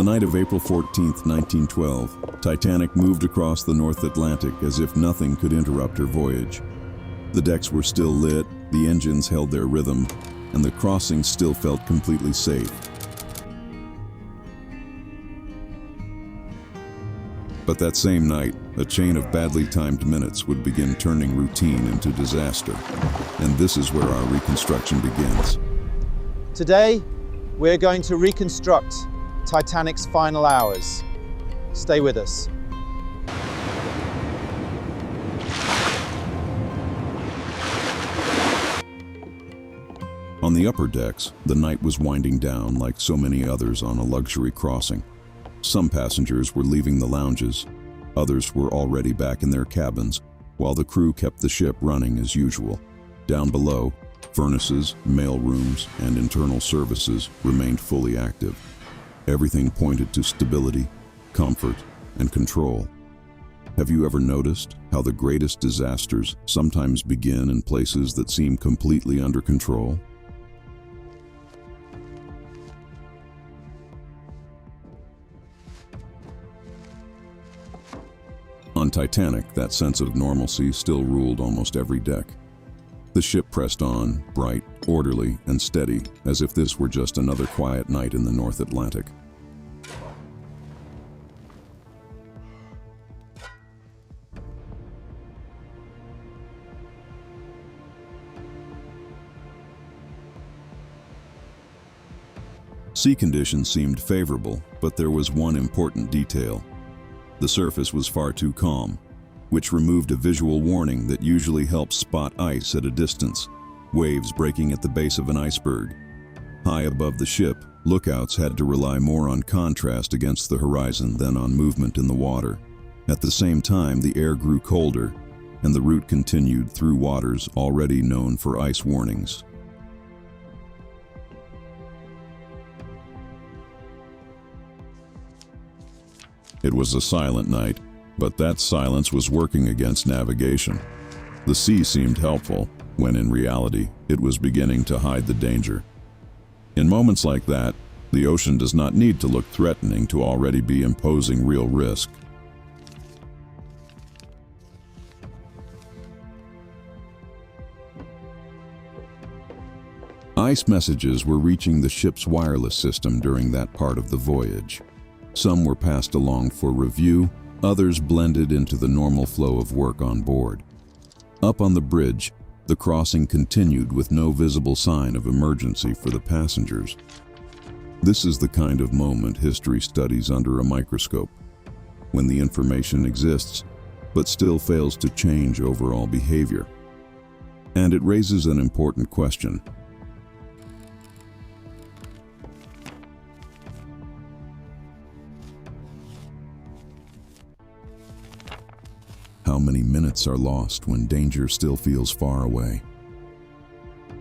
the night of April 14, 1912, Titanic moved across the North Atlantic as if nothing could interrupt her voyage. The decks were still lit, the engines held their rhythm, and the crossing still felt completely safe. But that same night, a chain of badly timed minutes would begin turning routine into disaster. And this is where our reconstruction begins. Today, we're going to reconstruct Titanic's final hours. Stay with us. On the upper decks, the night was winding down like so many others on a luxury crossing. Some passengers were leaving the lounges, others were already back in their cabins, while the crew kept the ship running as usual. Down below, furnaces, mail rooms, and internal services remained fully active. Everything pointed to stability, comfort, and control. Have you ever noticed how the greatest disasters sometimes begin in places that seem completely under control? On Titanic, that sense of normalcy still ruled almost every deck. The ship pressed on, bright, orderly, and steady, as if this were just another quiet night in the North Atlantic. Sea conditions seemed favorable, but there was one important detail. The surface was far too calm, which removed a visual warning that usually helps spot ice at a distance, waves breaking at the base of an iceberg. High above the ship, lookouts had to rely more on contrast against the horizon than on movement in the water. At the same time, the air grew colder, and the route continued through waters already known for ice warnings. It was a silent night, but that silence was working against navigation. The sea seemed helpful, when in reality, it was beginning to hide the danger. In moments like that, the ocean does not need to look threatening to already be imposing real risk. Ice messages were reaching the ship's wireless system during that part of the voyage. Some were passed along for review, others blended into the normal flow of work on board. Up on the bridge, the crossing continued with no visible sign of emergency for the passengers. This is the kind of moment history studies under a microscope, when the information exists, but still fails to change overall behavior. And it raises an important question. How many minutes are lost when danger still feels far away?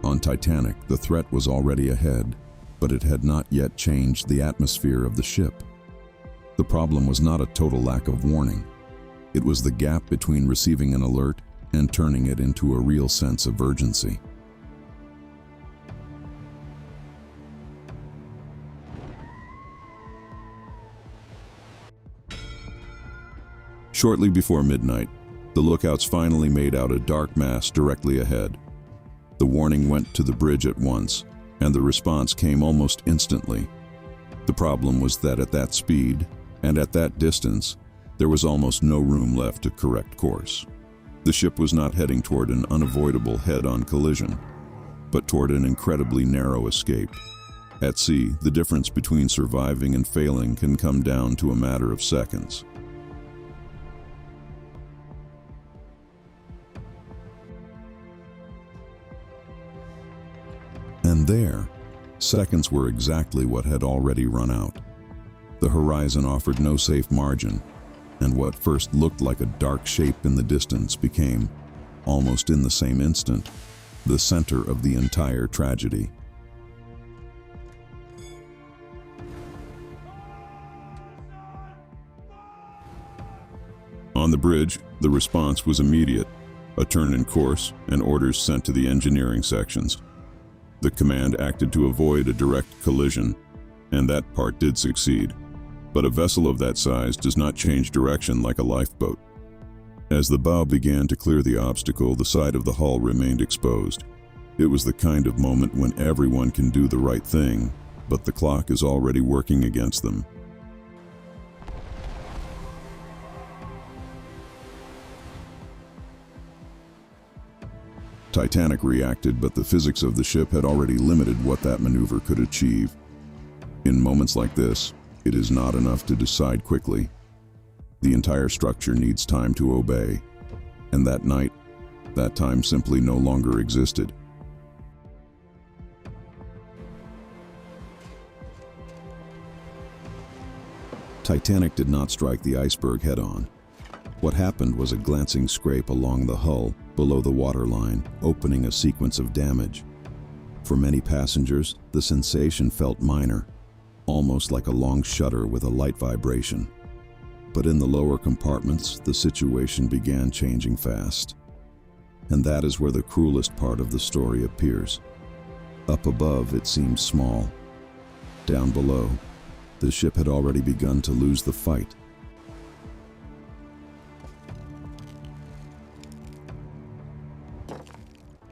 On Titanic, the threat was already ahead, but it had not yet changed the atmosphere of the ship. The problem was not a total lack of warning. It was the gap between receiving an alert and turning it into a real sense of urgency. Shortly before midnight, the lookouts finally made out a dark mass directly ahead. The warning went to the bridge at once, and the response came almost instantly. The problem was that at that speed, and at that distance, there was almost no room left to correct course. The ship was not heading toward an unavoidable head-on collision, but toward an incredibly narrow escape. At sea, the difference between surviving and failing can come down to a matter of seconds. And there, seconds were exactly what had already run out. The horizon offered no safe margin, and what first looked like a dark shape in the distance became, almost in the same instant, the center of the entire tragedy. On the bridge, the response was immediate, a turn in course and orders sent to the engineering sections. The command acted to avoid a direct collision, and that part did succeed. But a vessel of that size does not change direction like a lifeboat. As the bow began to clear the obstacle, the side of the hull remained exposed. It was the kind of moment when everyone can do the right thing, but the clock is already working against them. Titanic reacted, but the physics of the ship had already limited what that maneuver could achieve. In moments like this, it is not enough to decide quickly. The entire structure needs time to obey. And that night, that time simply no longer existed. Titanic did not strike the iceberg head-on. What happened was a glancing scrape along the hull, below the waterline, opening a sequence of damage. For many passengers, the sensation felt minor, almost like a long shudder with a light vibration. But in the lower compartments, the situation began changing fast. And that is where the cruelest part of the story appears. Up above, it seemed small. Down below, the ship had already begun to lose the fight.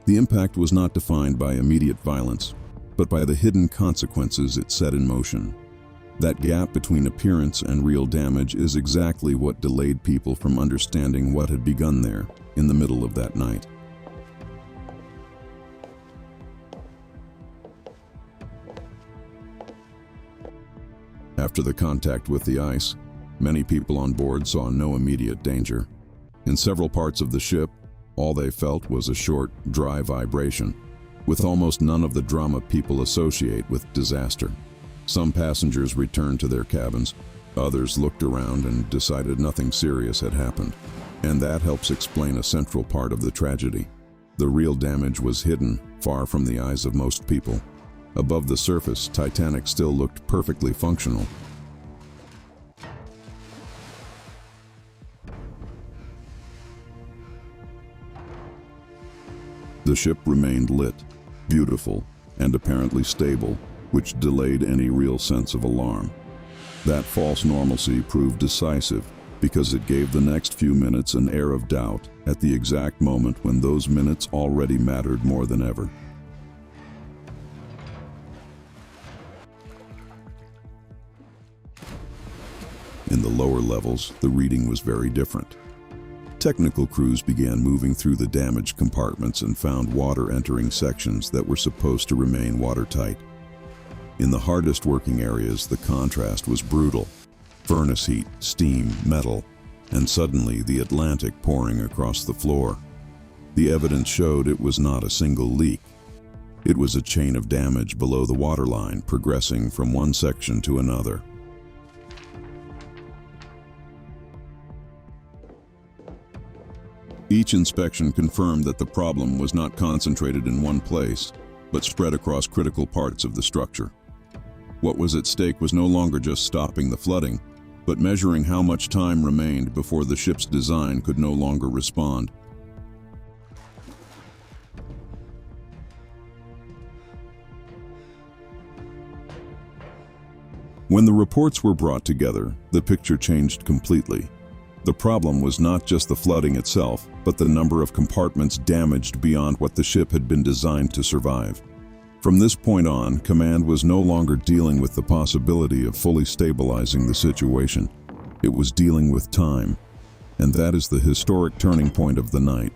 The impact was not defined by immediate violence, but by the hidden consequences it set in motion. That gap between appearance and real damage is exactly what delayed people from understanding what had begun there, in the middle of that night. After the contact with the ice, many people on board saw no immediate danger. In several parts of the ship, all they felt was a short, dry vibration, with almost none of the drama people associate with disaster. Some passengers returned to their cabins, others looked around and decided nothing serious had happened. And that helps explain a central part of the tragedy. The real damage was hidden, far from the eyes of most people. Above the surface, Titanic still looked perfectly functional. The ship remained lit, beautiful, and apparently stable, which delayed any real sense of alarm. That false normalcy proved decisive because it gave the next few minutes an air of doubt at the exact moment when those minutes already mattered more than ever. In the lower levels, the reading was very different. Technical crews began moving through the damaged compartments and found water entering sections that were supposed to remain watertight. In the hardest working areas, the contrast was brutal. Furnace heat, steam, metal, and suddenly the Atlantic pouring across the floor. The evidence showed it was not a single leak. It was a chain of damage below the waterline, progressing from one section to another. Each inspection confirmed that the problem was not concentrated in one place, but spread across critical parts of the structure. What was at stake was no longer just stopping the flooding, but measuring how much time remained before the ship's design could no longer respond. When the reports were brought together, the picture changed completely. The problem was not just the flooding itself, but the number of compartments damaged beyond what the ship had been designed to survive. From this point on, command was no longer dealing with the possibility of fully stabilizing the situation. It was dealing with time, and that is the historic turning point of the night.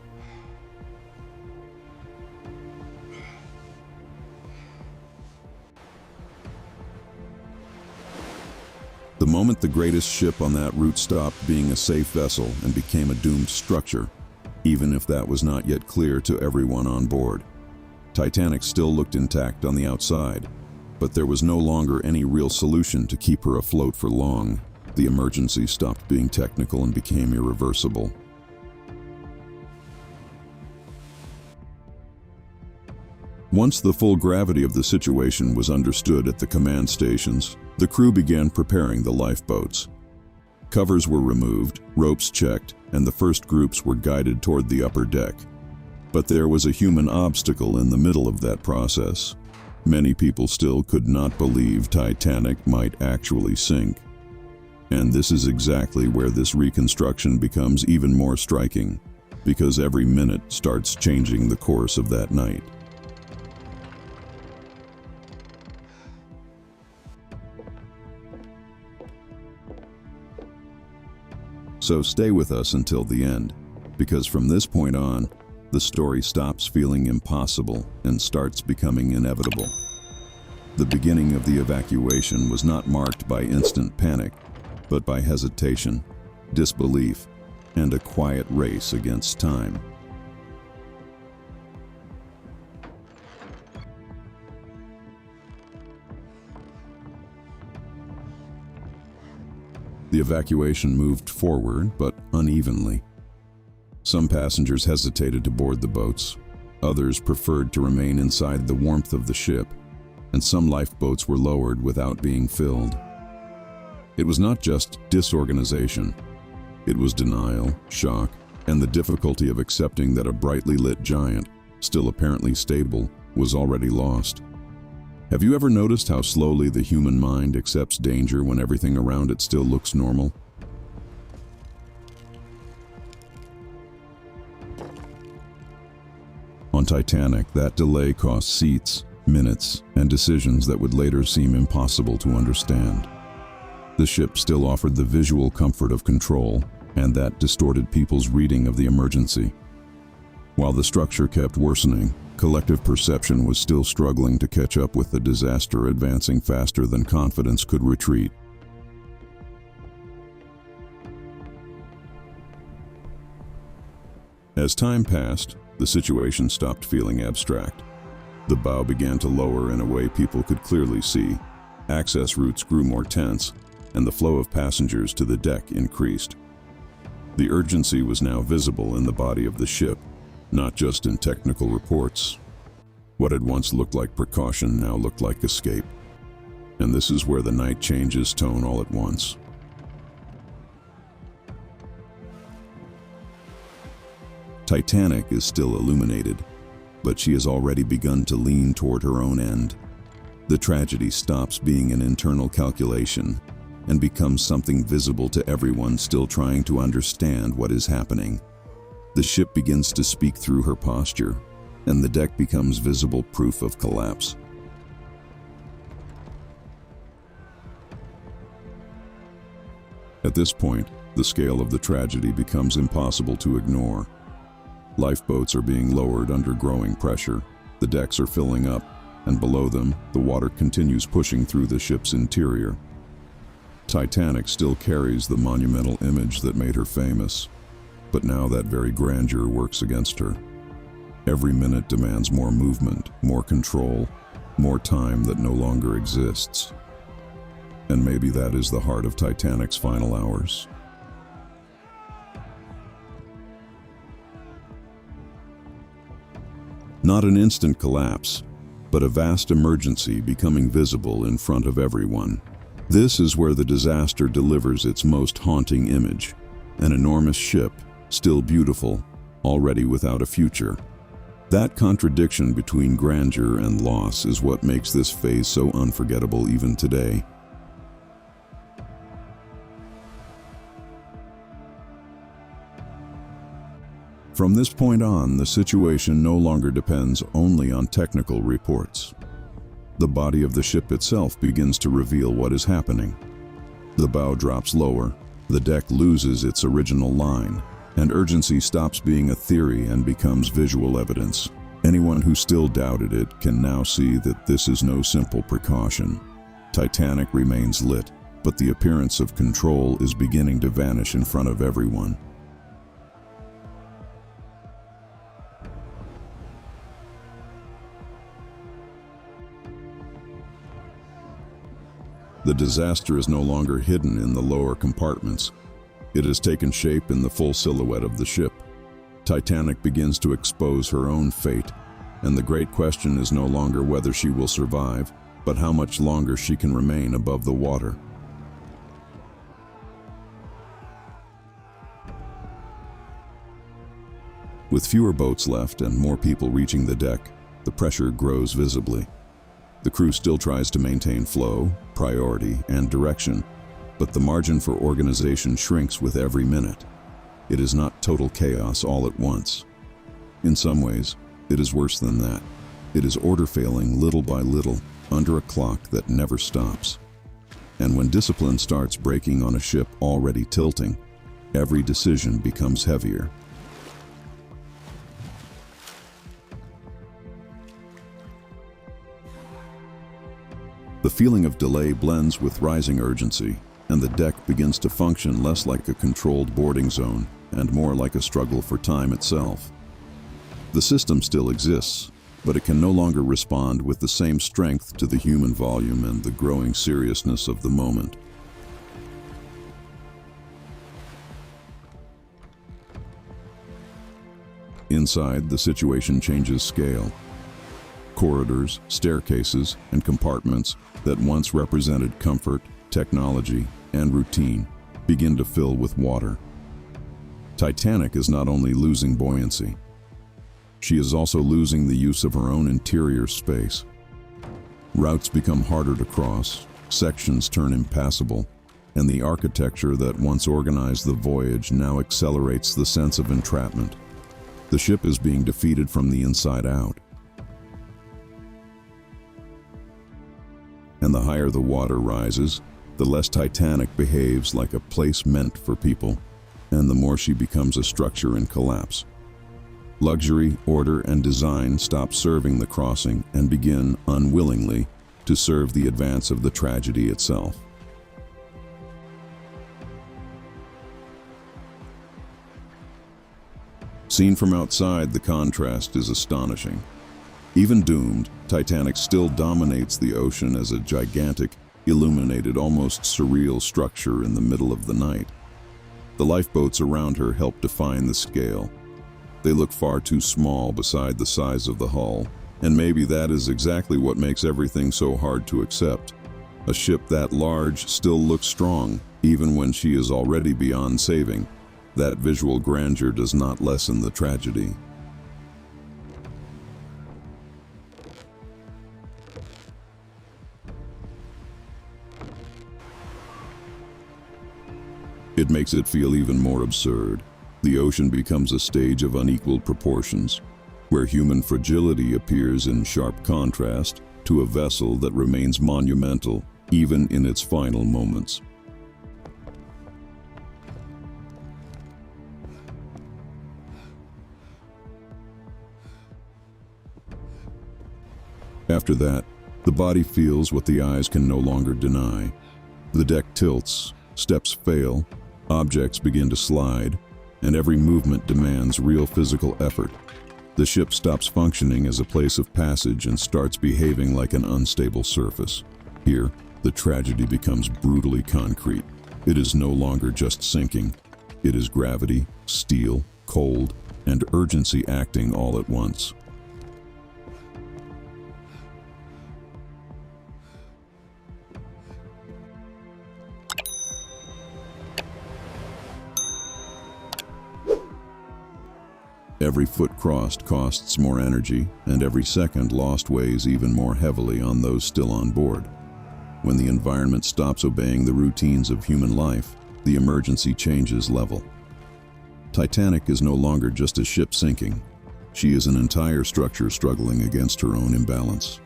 The moment the greatest ship on that route stopped being a safe vessel and became a doomed structure, even if that was not yet clear to everyone on board. Titanic still looked intact on the outside, but there was no longer any real solution to keep her afloat for long. The emergency stopped being technical and became irreversible. Once the full gravity of the situation was understood at the command stations, the crew began preparing the lifeboats. Covers were removed, ropes checked, and the first groups were guided toward the upper deck. But there was a human obstacle in the middle of that process. Many people still could not believe Titanic might actually sink. And this is exactly where this reconstruction becomes even more striking, because every minute starts changing the course of that night. So stay with us until the end, because from this point on, the story stops feeling impossible and starts becoming inevitable. The beginning of the evacuation was not marked by instant panic, but by hesitation, disbelief, and a quiet race against time. The evacuation moved forward, but unevenly. Some passengers hesitated to board the boats, others preferred to remain inside the warmth of the ship, and some lifeboats were lowered without being filled. It was not just disorganization, it was denial, shock, and the difficulty of accepting that a brightly lit giant, still apparently stable, was already lost. Have you ever noticed how slowly the human mind accepts danger when everything around it still looks normal? On Titanic, that delay cost seats, minutes, and decisions that would later seem impossible to understand. The ship still offered the visual comfort of control, and that distorted people's reading of the emergency. While the structure kept worsening, collective perception was still struggling to catch up with the disaster advancing faster than confidence could retreat. As time passed, the situation stopped feeling abstract. The bow began to lower in a way people could clearly see, access routes grew more tense, and the flow of passengers to the deck increased. The urgency was now visible in the body of the ship, not just in technical reports. What had once looked like precaution now looked like escape. And this is where the night changes tone all at once. Titanic is still illuminated, but she has already begun to lean toward her own end. The tragedy stops being an internal calculation and becomes something visible to everyone still trying to understand what is happening. The ship begins to speak through her posture, and the deck becomes visible proof of collapse. At this point, the scale of the tragedy becomes impossible to ignore. Lifeboats are being lowered under growing pressure, the decks are filling up, and below them, the water continues pushing through the ship's interior. Titanic still carries the monumental image that made her famous, but now that very grandeur works against her. Every minute demands more movement, more control, more time that no longer exists. And maybe that is the heart of Titanic's final hours. Not an instant collapse, but a vast emergency becoming visible in front of everyone. This is where the disaster delivers its most haunting image: an enormous ship, still beautiful, already without a future. That contradiction between grandeur and loss is what makes this phase so unforgettable even today. From this point on, the situation no longer depends only on technical reports. The body of the ship itself begins to reveal what is happening. The bow drops lower, the deck loses its original line, and urgency stops being a theory and becomes visual evidence. Anyone who still doubted it can now see that this is no simple precaution. Titanic remains lit, but the appearance of control is beginning to vanish in front of everyone. The disaster is no longer hidden in the lower compartments. It has taken shape in the full silhouette of the ship. Titanic begins to expose her own fate, and the great question is no longer whether she will survive, but how much longer she can remain above the water. With fewer boats left and more people reaching the deck, the pressure grows visibly. The crew still tries to maintain flow, priority, and direction, but the margin for organization shrinks with every minute. It is not total chaos all at once. In some ways, it is worse than that. It is order failing little by little under a clock that never stops. And when discipline starts breaking on a ship already tilting, every decision becomes heavier. The feeling of delay blends with rising urgency, and the deck begins to function less like a controlled boarding zone and more like a struggle for time itself. The system still exists, but it can no longer respond with the same strength to the human volume and the growing seriousness of the moment. Inside, the situation changes scale. Corridors, staircases, and compartments that once represented comfort, technology, and routine begin to fill with water. Titanic is not only losing buoyancy, she is also losing the use of her own interior space. Routes become harder to cross, sections turn impassable, and the architecture that once organized the voyage now accelerates the sense of entrapment. The ship is being defeated from the inside out. And the higher the water rises, the less Titanic behaves like a place meant for people, and the more she becomes a structure in collapse. Luxury, order, and design stop serving the crossing and begin, unwillingly, to serve the advance of the tragedy itself. Seen from outside, the contrast is astonishing. Even doomed, Titanic still dominates the ocean as a gigantic, illuminated, almost surreal structure in the middle of the night. The lifeboats around her help define the scale. They look far too small beside the size of the hull, and maybe that is exactly what makes everything so hard to accept. A ship that large still looks strong, even when she is already beyond saving. That visual grandeur does not lessen the tragedy. It makes it feel even more absurd. The ocean becomes a stage of unequaled proportions, where human fragility appears in sharp contrast to a vessel that remains monumental even in its final moments. After that, the body feels what the eyes can no longer deny. The deck tilts, steps fail, objects begin to slide, and every movement demands real physical effort. The ship stops functioning as a place of passage and starts behaving like an unstable surface. Here, the tragedy becomes brutally concrete. It is no longer just sinking. It is gravity, steel, cold, and urgency acting all at once. Every foot crossed costs more energy, and every second lost weighs even more heavily on those still on board. When the environment stops obeying the routines of human life, the emergency changes level. Titanic is no longer just a ship sinking. She is an entire structure struggling against her own imbalance.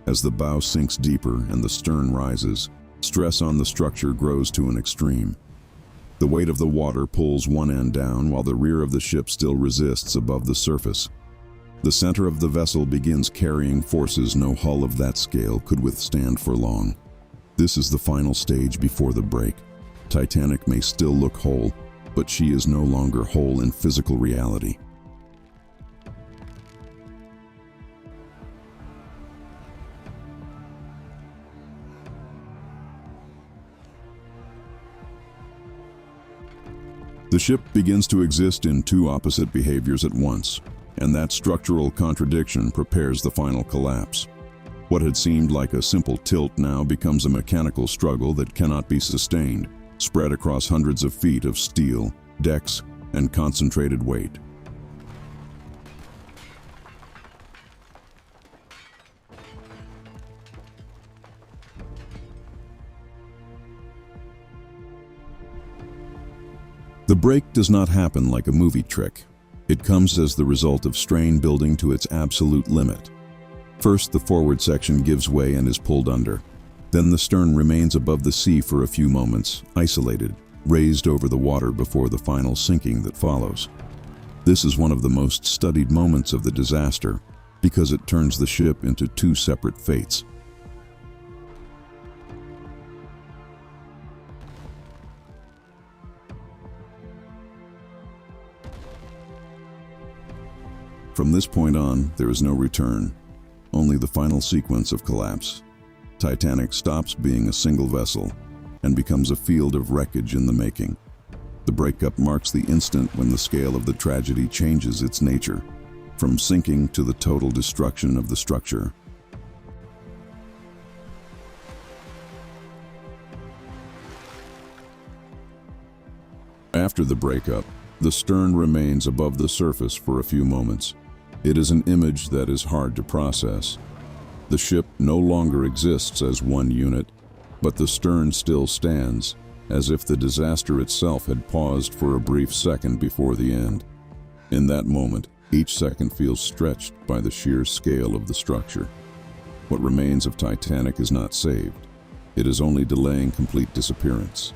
As the bow sinks deeper and the stern rises, stress on the structure grows to an extreme. The weight of the water pulls one end down while the rear of the ship still resists above the surface. The center of the vessel begins carrying forces no hull of that scale could withstand for long. This is the final stage before the break. Titanic may still look whole, but she is no longer whole in physical reality. The ship begins to exist in two opposite behaviors at once, and that structural contradiction prepares the final collapse. What had seemed like a simple tilt now becomes a mechanical struggle that cannot be sustained, spread across hundreds of feet of steel, decks, and concentrated weight. The break does not happen like a movie trick. It comes as the result of strain building to its absolute limit. First, the forward section gives way and is pulled under. Then the stern remains above the sea for a few moments, isolated, raised over the water before the final sinking that follows. This is one of the most studied moments of the disaster because it turns the ship into two separate fates. From this point on, there is no return, only the final sequence of collapse. Titanic stops being a single vessel and becomes a field of wreckage in the making. The breakup marks the instant when the scale of the tragedy changes its nature, from sinking to the total destruction of the structure. After the breakup, the stern remains above the surface for a few moments. It is an image that is hard to process. The ship no longer exists as one unit, but the stern still stands, as if the disaster itself had paused for a brief second before the end. In that moment, each second feels stretched by the sheer scale of the structure. What remains of Titanic is not saved. It is only delaying complete disappearance.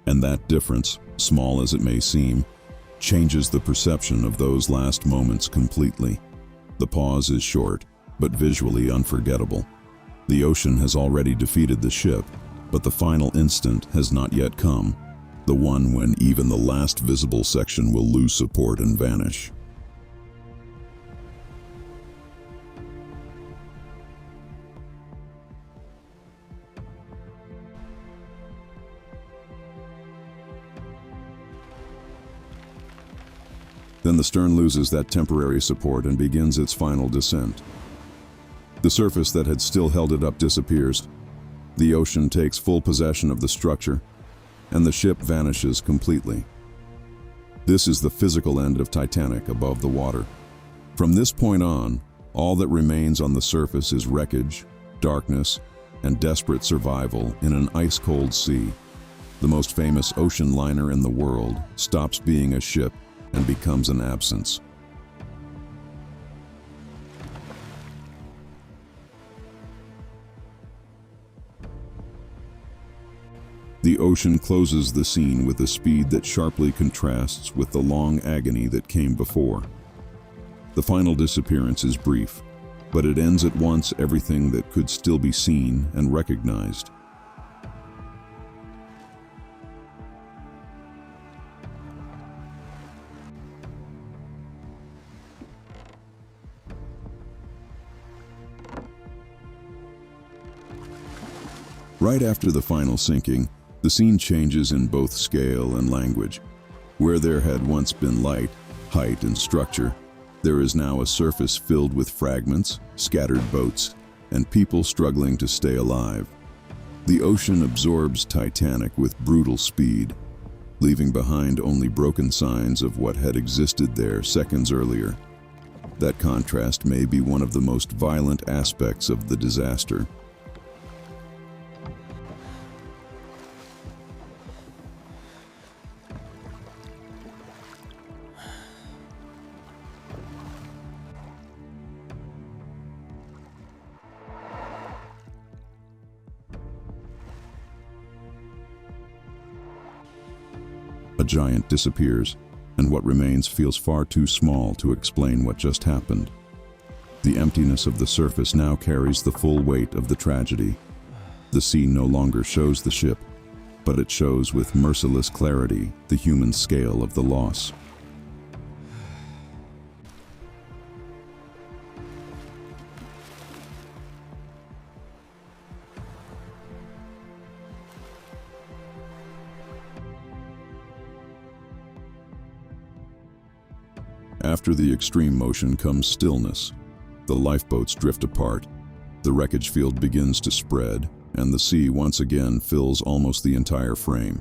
And that difference, small as it may seem, changes the perception of those last moments completely. The pause is short, but visually unforgettable. The ocean has already defeated the ship, but the final instant has not yet come, the one when even the last visible section will lose support and vanish. Then the stern loses that temporary support and begins its final descent. The surface that had still held it up disappears. The ocean takes full possession of the structure, and the ship vanishes completely. This is the physical end of Titanic above the water. From this point on, all that remains on the surface is wreckage, darkness, and desperate survival in an ice-cold sea. The most famous ocean liner in the world stops being a ship and becomes an absence. The ocean closes the scene with a speed that sharply contrasts with the long agony that came before. The final disappearance is brief, but it ends at once everything that could still be seen and recognized. Right after the final sinking, the scene changes in both scale and language. Where there had once been light, height, and structure, there is now a surface filled with fragments, scattered boats, and people struggling to stay alive. The ocean absorbs Titanic with brutal speed, leaving behind only broken signs of what had existed there seconds earlier. That contrast may be one of the most violent aspects of the disaster. A giant disappears, and what remains feels far too small to explain what just happened. The emptiness of the surface now carries the full weight of the tragedy. The sea no longer shows the ship, but it shows with merciless clarity the human scale of the loss. After the extreme motion comes stillness. The lifeboats drift apart, the wreckage field begins to spread, and the sea once again fills almost the entire frame.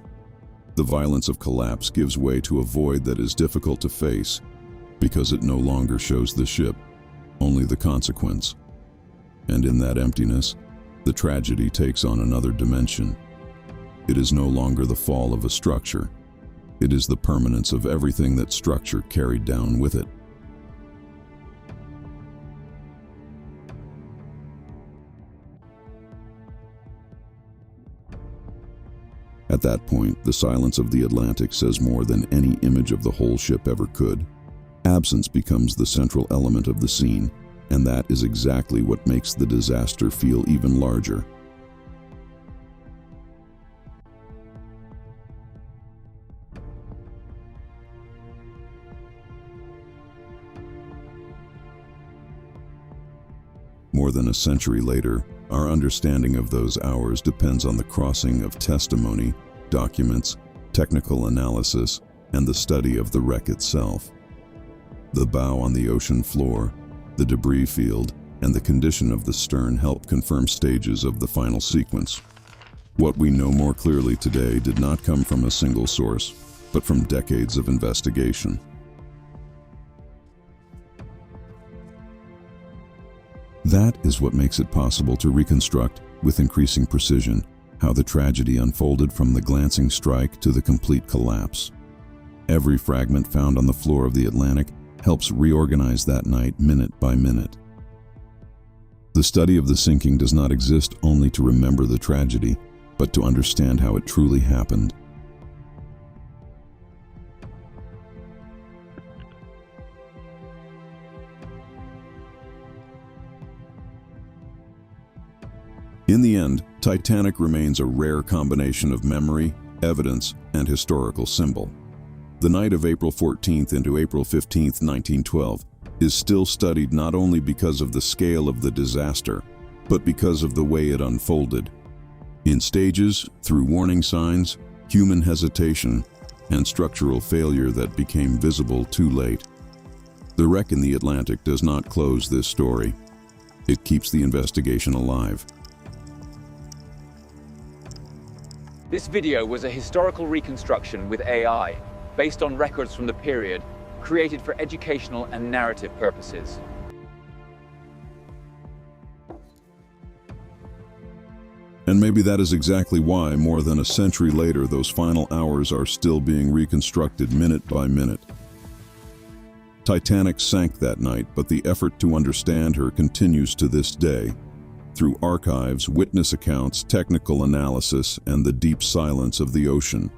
The violence of collapse gives way to a void that is difficult to face because it no longer shows the ship, only the consequence. And in that emptiness, the tragedy takes on another dimension. It is no longer the fall of a structure. It is the permanence of everything that structure carried down with it. At that point, the silence of the Atlantic says more than any image of the whole ship ever could. Absence becomes the central element of the scene, and that is exactly what makes the disaster feel even larger. More than a century later, our understanding of those hours depends on the crossing of testimony, documents, technical analysis, and the study of the wreck itself. The bow on the ocean floor, the debris field, and the condition of the stern help confirm stages of the final sequence. What we know more clearly today did not come from a single source, but from decades of investigation. That is what makes it possible to reconstruct, with increasing precision, how the tragedy unfolded from the glancing strike to the complete collapse. Every fragment found on the floor of the Atlantic helps reorganize that night minute by minute. The study of the sinking does not exist only to remember the tragedy, but to understand how it truly happened. In the end, Titanic remains a rare combination of memory, evidence, and historical symbol. The night of April 14th into April 15th, 1912, is still studied not only because of the scale of the disaster, but because of the way it unfolded. In stages, through warning signs, human hesitation, and structural failure that became visible too late. The wreck in the Atlantic does not close this story. It keeps the investigation alive. This video was a historical reconstruction with AI, based on records from the period, created for educational and narrative purposes. And maybe that is exactly why, more than a century later, those final hours are still being reconstructed minute by minute. Titanic sank that night, but the effort to understand her continues to this day. Through archives, witness accounts, technical analysis, and the deep silence of the ocean.